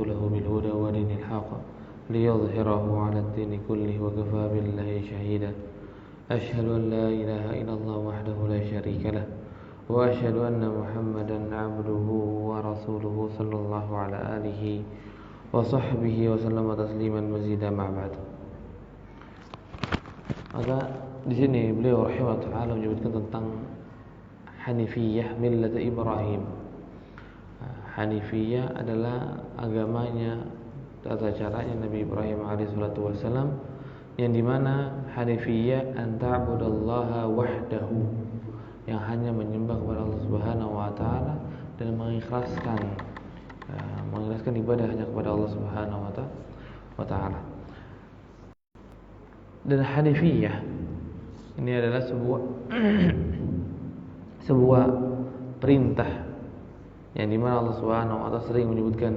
رسوله بالهدى ودين الحق ليظهره على الدين كله وكفى بالله شهيدا أشهد أن لا إله إلا الله وحده لا شريك له وأشهد أن محمدا عبده ورسوله صلى الله على آله وصحبه وسلم تسليما مزيدا مع بعد. Maka di sini beliau rahimahullah taala menyebutkan tentang Hanifiyah millat Ibrahim. Hanifiyah adalah agamanya, tata caranya Nabi Ibrahim alaihissalatu wassalam, yang dimana Hanifiyah an ta'budallaha wahdahu, yang hanya menyembah kepada Allah Subhanahu wa taala dan mengikhlaskan ibadah hanya kepada Allah Subhanahu wa taala. Dan Hanifiyah ini adalah sebuah perintah yang dimana Allah Subhanahu wa taala sering menyebutkan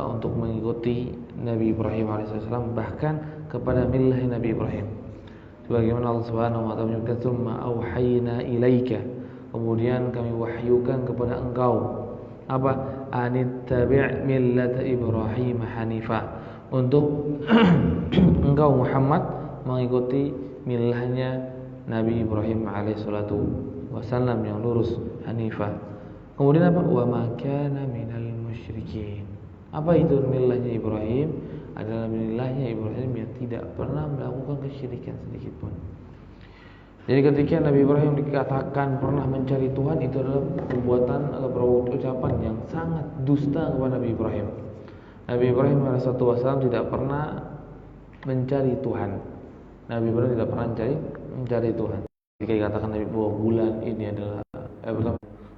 untuk mengikuti Nabi Ibrahim alaihissalam, bahkan kepada millah Nabi Ibrahim. Sebagaimana Allah Subhanahu wa taala menyebutkan tsumma auhayna ilaika, kemudian kami wahyukan kepada engkau apa? Anittabi' millata Ibrahim hanifa, untuk engkau Muhammad mengikuti millahnya Nabi Ibrahim alaihissalatu wassalam yang lurus, hanifah. Kemudian apa? Wa ma kana minal musyrikin. Apa itu millahnya Ibrahim? Adalah millahnya Ibrahim yang tidak pernah melakukan kesyirikan sedikit pun. Jadi ketika Nabi Ibrahim dikatakan pernah mencari Tuhan, itu adalah perbuatan atau ucapan yang sangat dusta kepada Nabi Ibrahim. Nabi Ibrahim alaihissalam tidak pernah mencari Tuhan. Nabi Ibrahim tidak pernah mencari Tuhan. Ketika dikatakan Nabi bahwa bulan ini adalah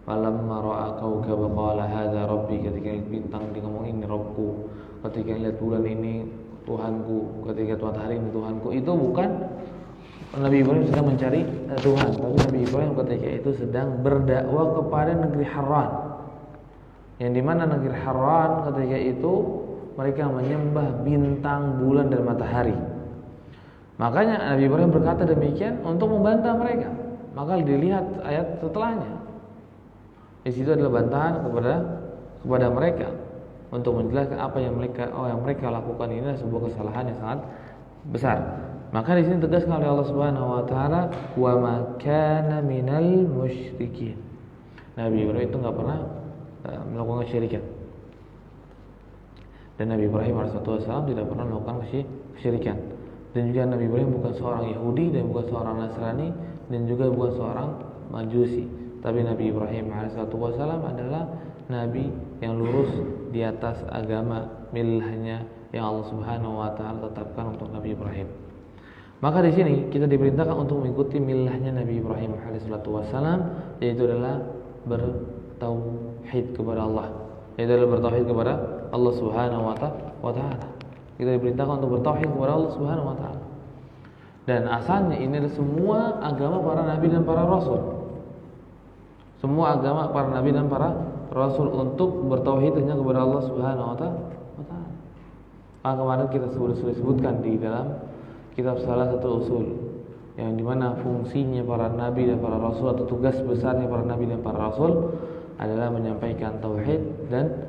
falamma ra'a kawkaba qala hadza rabbi, ketika lihat bintang dia ngomong ini Rabbku, ketika lihat bulan ini Tuhanku, ketika matahari ini Tuhanku. Itu bukan Nabi Ibrahim sedang mencari Tuhan, tapi Nabi Ibrahim ketika itu sedang berdakwah kepada negeri Harran, yang dimana negeri Harran ketika itu mereka menyembah bintang, bulan dan matahari. Makanya Nabi Ibrahim berkata demikian untuk membantah mereka. Maka dilihat ayat setelahnya. Di situ adalah bantahan kepada mereka untuk menjelaskan apa yang mereka lakukan ini adalah sebuah kesalahan yang sangat besar. Maka di sini tegaskan oleh Allah Subhanahu wa taala, wa ma kana minal musyrikin. Nabi Ibrahim itu enggak pernah melakukan kesyirikan. Dan Nabi Ibrahim alaihissalam tidak pernah melakukan kesyirikan. Dan juga Nabi Ibrahim bukan seorang Yahudi dan bukan seorang Nasrani dan juga bukan seorang Majusi. Tapi Nabi Ibrahim alaihissalam adalah Nabi yang lurus di atas agama millahnya yang Allah Subhanahu wa taala tetapkan untuk Nabi Ibrahim. Maka di sini kita diperintahkan untuk mengikuti millahnya Nabi Ibrahim alaihissalam, yaitu adalah bertauhid kepada Allah. Yaitu adalah bertauhid kepada Allah Subhanahu wa taala. Kita diperintahkan untuk bertauhid kepada Allah Subhanahu wa taala. Dan asalnya ini adalah semua agama para nabi dan para rasul. Semua agama para nabi dan para rasul untuk bertauhid hanya kepada Allah Subhanahu wa taala. Maka kemarin kita sudah sebutkan di dalam kitab salah satu usul, yang dimana fungsinya para nabi dan para rasul atau tugas besarnya para nabi dan para rasul adalah menyampaikan tauhid dan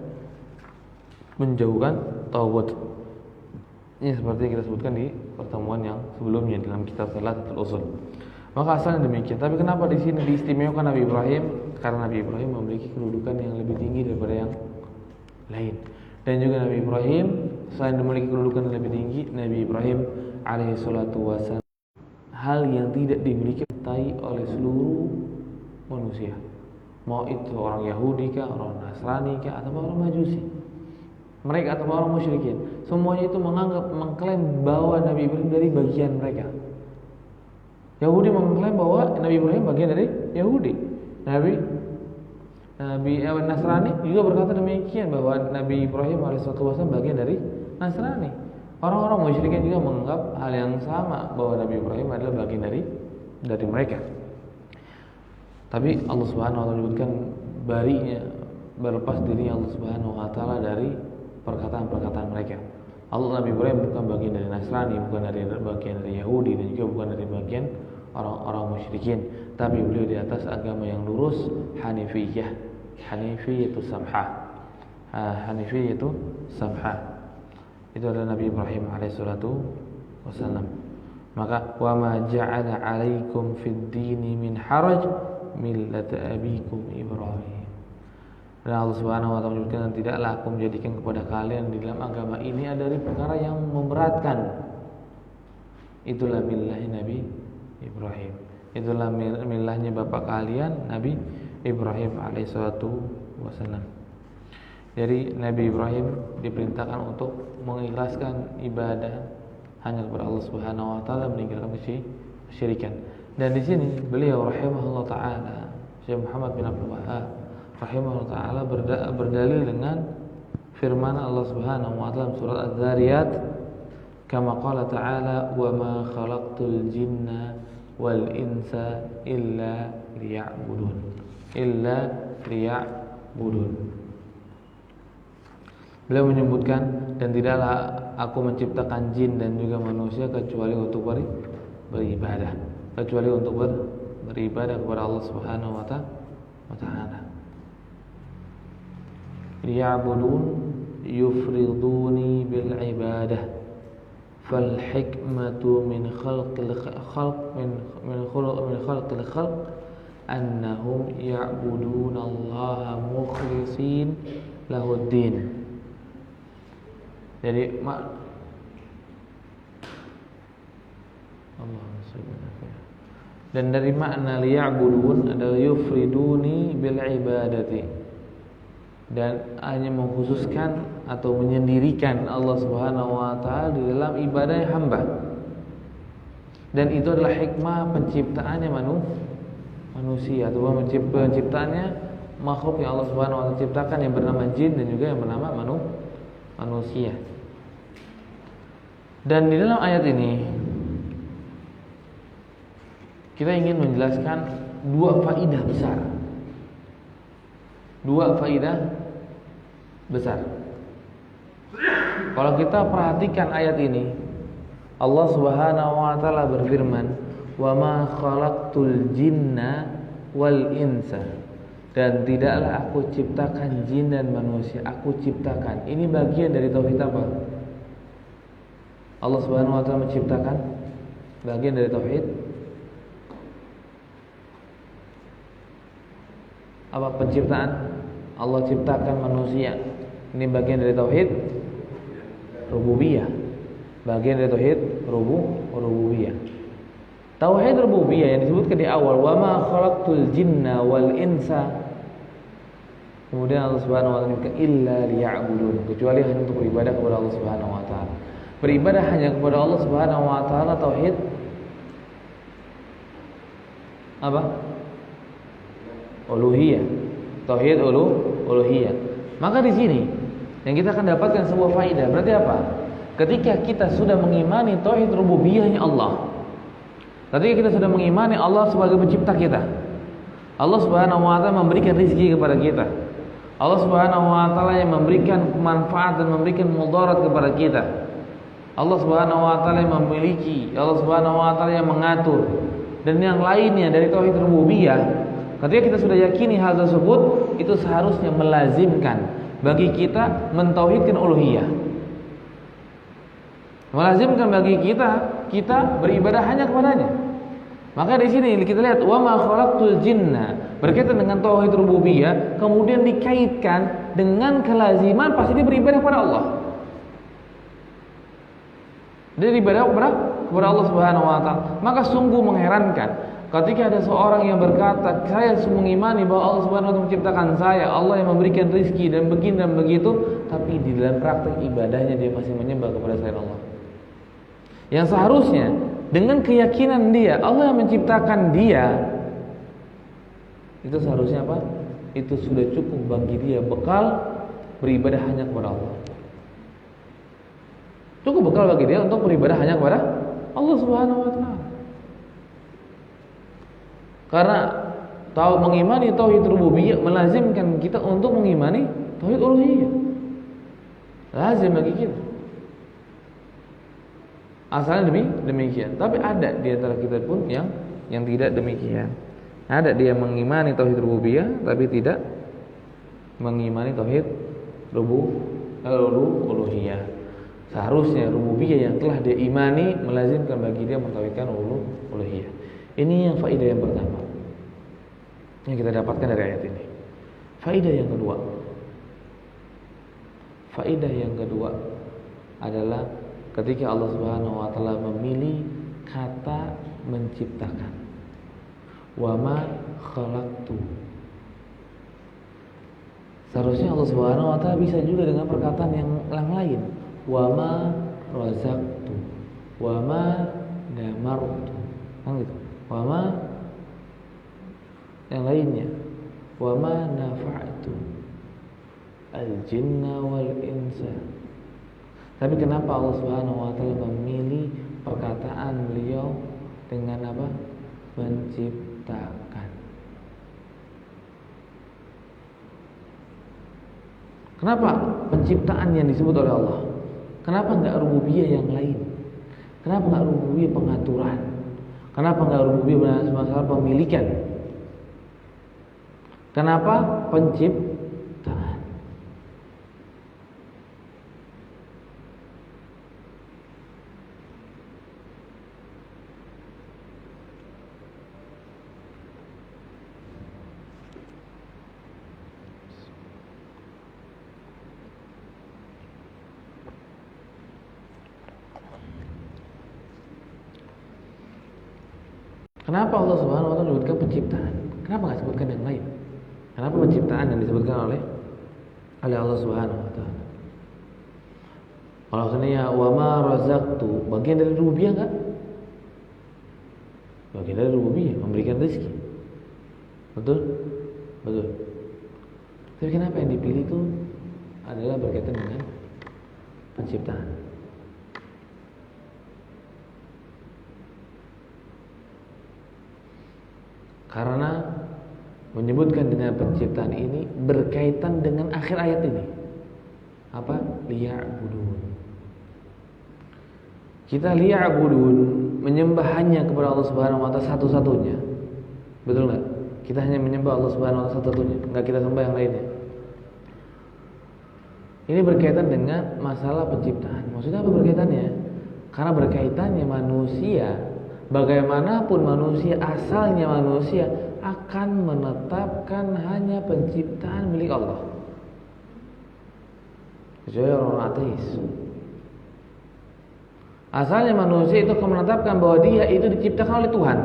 menjauhkan taghut. Ini seperti yang kita sebutkan di pertemuan yang sebelumnya dalam kitab salah satu usul. Maka asalnya demikian. Tapi kenapa di sini diistimewakan Nabi Ibrahim? Karena Nabi Ibrahim memiliki kedudukan yang lebih tinggi daripada yang lain. Dan juga Nabi Ibrahim selain memiliki kedudukan yang lebih tinggi, Nabi Ibrahim alaihissalatu wassalam hal yang tidak dimiliki oleh seluruh manusia, mau itu orang Yahudi kah, orang Nasrani kah, atau orang Majusi, mereka atau orang musyrikin, semuanya itu mengklaim bahwa Nabi Ibrahim dari bagian mereka. Yahudi mengklaim bahwa Nabi Ibrahim bagian dari Yahudi. Nabi Nasrani juga berkata demikian, bahwa Nabi Ibrahim alaihissalam bagian dari Nasrani. Orang-orang musyrikin juga menganggap hal yang sama, bahwa Nabi Ibrahim adalah bagian dari mereka. Tapi Allah Subhanahu wa taala menyebutkan berlepas diri Allah Subhanahu wa taala dari perkataan-perkataan mereka. Nabi Ibrahim bukan bagian dari Nasrani, bukan dari bagian dari Yahudi, dan juga bukan dari bagian orang-orang musyrikin, tapi beliau di atas agama yang lurus, Hanifiyah, Hanifiyah itu samhah. Hanifi yaitu Sabha. Itu adalah Nabi Ibrahim alaihissalatu wassalam. Maka wa ma ja'ala 'alaikum fid dini min haraj millata abikum Ibrahim. Dan Allah Subhanahu wa taala menyebutkan, tidaklah aku menjadikan kepada kalian di dalam agama ini ada dari perkara yang memberatkan. Itulah millahi Nabi Ibrahim. Itulah millahnya bapak kalian Nabi Ibrahim alaihissalatu wassalam. Jadi Nabi Ibrahim diperintahkan untuk mengikhlaskan ibadah hanya kepada Allah Subhanahu wa taala, meninggalkan kesyirikan. Dan di sini beliau rahimahullah taala, Syekh Muhammad bin Abdul Wahhab rahimahullah taala berdalil dengan firman Allah Subhanahu wa taala surat Az-Zariyat, kama qala ta'ala wa ma khalaqtul jinna wal insa illa liya'budun. Beliau menyebutkan, dan tidaklah aku menciptakan jin dan juga manusia kecuali untuk beribadah, kecuali untuk beribadah kepada Allah Subhanahu wa taala. Liya'budun yufriduni bil ibadah fal hikmatu min khalqil khalq annahum ya'buduna Allah mukhlishin lahuddin. Jadi dan dari makna liya'budun adalah yufriduni bil ibadati, dan hanya mengkhususkan atau menyendirikan Allah Subhanahu wa taala di dalam ibadah hamba. Dan itu adalah hikmah penciptaannya manusia, atau penciptaannya makhluk yang Allah Subhanahu wa taala ciptakan yang bernama jin dan juga yang bernama manusia. Dan di dalam ayat ini kita ingin menjelaskan dua faidah besar. Kalau kita perhatikan ayat ini, Allah Subhanahu wa taala berfirman, "Wa ma khalaqtul jinna wal insa." Dan tidaklah aku ciptakan jin dan manusia, aku ciptakan. Ini bagian dari tauhid apa? Allah Subhanahu wa taala menciptakan bagian dari tauhid apa? Penciptaan. Allah ciptakan manusia. Ini bagian dari tauhid rububiyah. Bagian dari tauhid rububiyah. Tauhid rububiyah yang disebutkan di awal, wa ma khalaqtul jinna wal insa. Kemudian Allah Subhanahu wa taala menyebutkan illa liya'budun, kecuali hanya untuk beribadah kepada Allah Subhanahu wa taala. Beribadah hanya kepada Allah Subhanahu wa taala, tauhid apa? Uluhiyah. Tauhid uluhiyah. Maka di sini yang kita akan dapatkan sebuah faedah. Berarti apa? Ketika kita sudah mengimani tauhid rububiyahnya Allah, ketika kita sudah mengimani Allah sebagai pencipta kita, Allah Subhanahu wa taala memberikan rezeki kepada kita, Allah Subhanahu wa taala yang memberikan manfaat dan memberikan mudarat kepada kita, Allah Subhanahu wa taala yang memiliki, Allah Subhanahu wa taala yang mengatur, dan yang lainnya dari tauhid rububiyah. Ketika kita sudah yakini hal tersebut, itu seharusnya melazimkan bagi kita mentauhidkan uluhiyah. Melazimkan bagi kita beribadah hanya kepadanya. Maka di sini kita lihat wa ma khalaqtul jinna, berkaitan dengan tauhid rububiyah, kemudian dikaitkan dengan kelaziman pasti dia beribadah kepada Allah. Dia beribadah kepada Allah Subhanahu wa taala. Maka sungguh mengherankan ketika ada seorang yang berkata, saya mengimani bahwa Allah Subhanahu wa taala menciptakan saya, Allah yang memberikan rezeki dan begini dan begitu, tapi di dalam praktek ibadahnya dia masih menyembah kepada selain Allah. Yang seharusnya dengan keyakinan dia Allah yang menciptakan dia, itu seharusnya apa? Itu sudah cukup bagi dia bekal beribadah hanya kepada Allah. Cukup bekal bagi dia untuk beribadah hanya kepada Allah Subhanahu wa taala. Karena mengimani tauhid rububiyah melazimkan kita untuk mengimani tauhid uluhiyah. Lazim bagi kita. Asalnya demikian. Tapi ada di antara kita pun yang tidak demikian. Ada dia mengimani tauhid rububiyah tapi tidak mengimani tauhid uluhiyah. Seharusnya rububiyah yang telah dia imani melazimkan bagi dia mentauhidkan uluhiyah. Ini yang faedah yang pertama yang kita dapatkan dari ayat ini. Faedah yang kedua adalah ketika Allah Subhanahu wa taala memilih kata menciptakan. Wa ma khalaqtu. Seharusnya Allah Subhanahu wa taala bisa juga dengan perkataan yang lain. Wa ma razaqtu. Wa ma damartu. Kan gitu. Wa ma yang lainnya. Wa ma nafa'tu al-jinna wal insa. Tapi kenapa Allah Subhanahu wa taala memilih perkataan beliau dengan apa? Menciptakan. Kenapa penciptaan yang disebut oleh Allah? Kenapa enggak rububiyah yang lain? Kenapa enggak rububiyah pengaturan? Kenapa enggak rububiyah masalah pemilikan? Kenapa penciptaan? Kenapa Allah Subhanahu wa taala menyebutkan penciptaan? Kenapa enggak sebutkan yang lain? Kenapa penciptaan yang disebutkan oleh Allah Subhanahu wa taala? Kalau seandainya wa ma razaqtu, bagian dari rububiyah enggak? Bagian dari rububiyah, memberikan rezeki. Betul? Betul. Tapi kenapa yang dipilih itu adalah berkaitan dengan penciptaan? Karena menyebutkan dengan penciptaan ini berkaitan dengan akhir ayat ini. Apa? Liya'budun. Kita liya'budun, menyembah hanya kepada Allah Subhanahu wa taala satu-satunya. Betul enggak? Kita hanya menyembah Allah Subhanahu wa taala satu-satunya, enggak kita sembah yang lainnya. Ini berkaitan dengan masalah penciptaan. Maksudnya apa berkaitannya? Karena berkaitannya manusia, bagaimanapun manusia, asalnya manusia akan menetapkan hanya penciptaan milik Allah. Kecuali orang ateis. Asalnya manusia itu akan menetapkan bahwa dia itu diciptakan oleh Tuhan.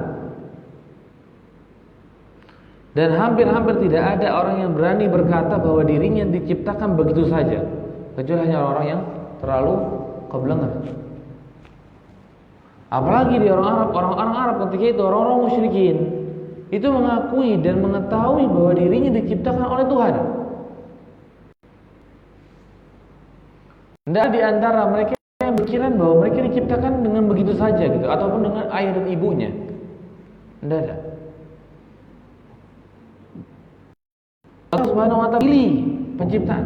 Dan hampir-hampir tidak ada orang yang berani berkata bahwa dirinya diciptakan begitu saja, kecuali hanya orang yang terlalu kebelengar. Apalagi di orang Arab ketika itu, orang-orang musyrikin itu mengakui dan mengetahui bahwa dirinya diciptakan oleh Tuhan. Tidak di antara mereka yang berpikiran bahwa mereka diciptakan dengan begitu saja gitu, ataupun dengan ayah dan ibunya. Tidak ada. Allah Subhanahu wa taala pilih penciptaan.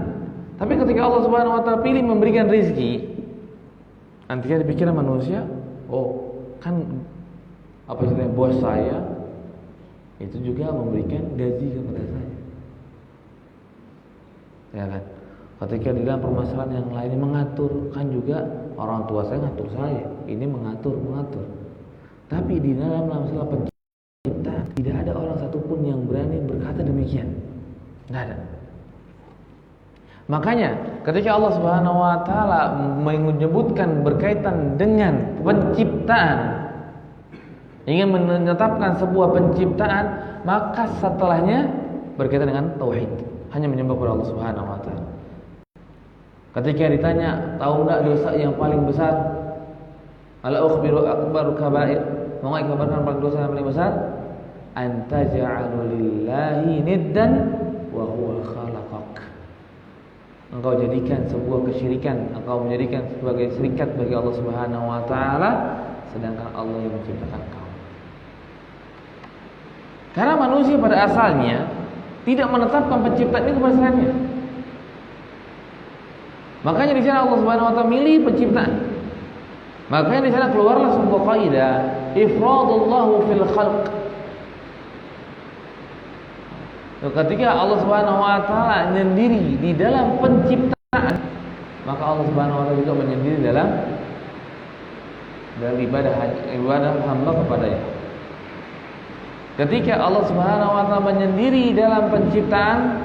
Tapi ketika Allah Subhanahu wa taala pilih memberikan rezeki, nanti kan pikiran manusia, oh kan apa istilahnya, bos saya itu juga memberikan gaji kepada saya, ya kan? Ketika di dalam permasalahan yang lainnya mengatur, kan juga orang tua saya ngatur saya, ini mengatur. Tapi di dalam masalah penciptaan tidak ada orang satupun yang berani berkata demikian, nggak ada. Makanya ketika Allah Subhanahu wa taala menyebutkan berkaitan dengan penciptaan, ingin menetapkan sebuah penciptaan, maka setelahnya berkaitan dengan tauhid, hanya menyembah kepada Allah Subhanahu wa taala. Ketika ditanya, tahu enggak dosa yang paling besar? Ala ukhbiru akbar kabair. Mau enggak kabarkan paling dosa yang paling besar? Anta ja'alu lillahi niddan wa huwa khalaqak. Engkau jadikan sebuah kesyirikan, engkau menjadikan sebagai serikat bagi Allah Subhanahu wa taala, sedangkan Allah yang menciptakan kau. Karena manusia pada asalnya tidak menetapkan penciptaan ini kepada selainnya. Makanya di sana Allah Subhanahu wa taala milih penciptaan. Makanya di sana keluarlah sebuah kaidah, ifradullahu fil khalq. Ketika Allah Subhanahu wa taala menyendiri di dalam penciptaan, maka Allah Subhanahu wa taala juga menyendiri dalam ibadah hamba kepadanya. Ketika Allah Subhanahu wa taala menyendiri dalam penciptaan,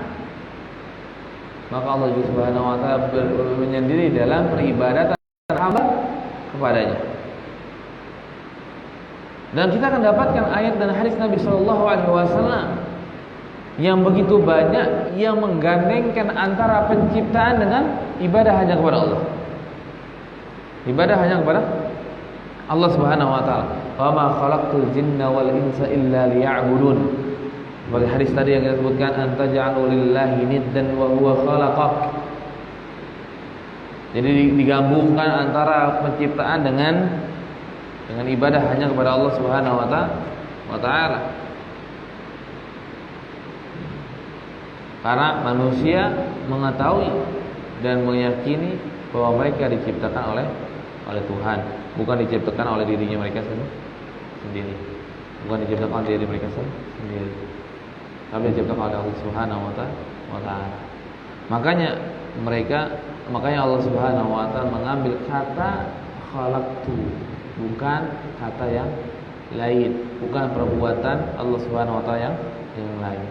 maka Allah Subhanahu wa taala menyendiri dalam peribadatan hamba kepadanya. Dan kita akan dapatkan ayat dan hadis Nabi sallallahu alaihi wasallam yang begitu banyak yang menggandengkan antara penciptaan dengan ibadah hanya kepada Allah. Ibadah hanya kepada Allah Subhanahu wa taala. Wa ma khalaqtul jinna wal insa illa liya'budun. Seperti hadis tadi yang kita sebutkan, anta ja'alu lillahi niddan wa huwa khalaqak. Jadi digabungkan antara penciptaan dengan ibadah hanya kepada Allah Subhanahu wa taala. Karena manusia mengetahui dan meyakini bahwa mereka diciptakan oleh Tuhan, bukan diciptakan oleh dirinya mereka sendiri. Bukan diciptakan oleh diri mereka sendiri, tapi diciptakan oleh Allah Subhanahu wa taala. Makanya Allah Subhanahu wa taala mengambil kata khalaqtu, bukan kata yang lain, bukan perbuatan Allah Subhanahu wa taala yang lain.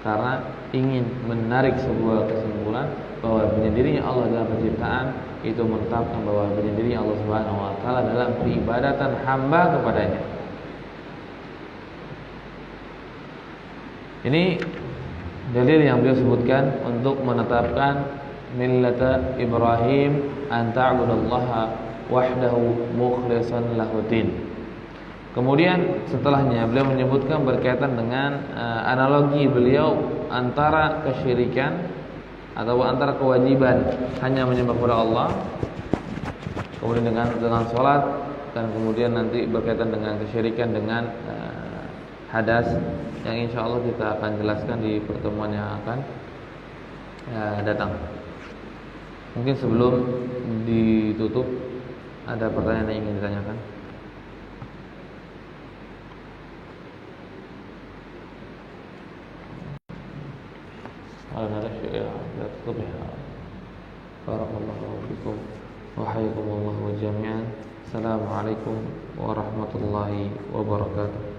Karena ingin menarik sebuah kesimpulan bahwa menyendirinya Allah dalam penciptaan itu menetapkan bahwa menyendirinya Allah Subhanahu wa taala dalam peribadatan hamba kepadanya. Ini dalil yang beliau sebutkan untuk menetapkan millata Ibrahim an ta'budallaha wahdahu mukhlishan lahuddin. Kemudian setelahnya beliau menyebutkan berkaitan dengan analogi beliau antara kesyirikan atau antara kewajiban hanya menyembah kepada Allah, kemudian dengan sholat, dan kemudian nanti berkaitan dengan kesyirikan dengan hadas, yang insya Allah kita akan jelaskan di pertemuan yang akan datang. Mungkin sebelum ditutup ada pertanyaan yang ingin ditanyakan. Kalau ada syai' ya tutup ya. Barakallahu fikum wa hayyakumullahu jami'an. Assalamualaikum warahmatullahi wabarakatuh.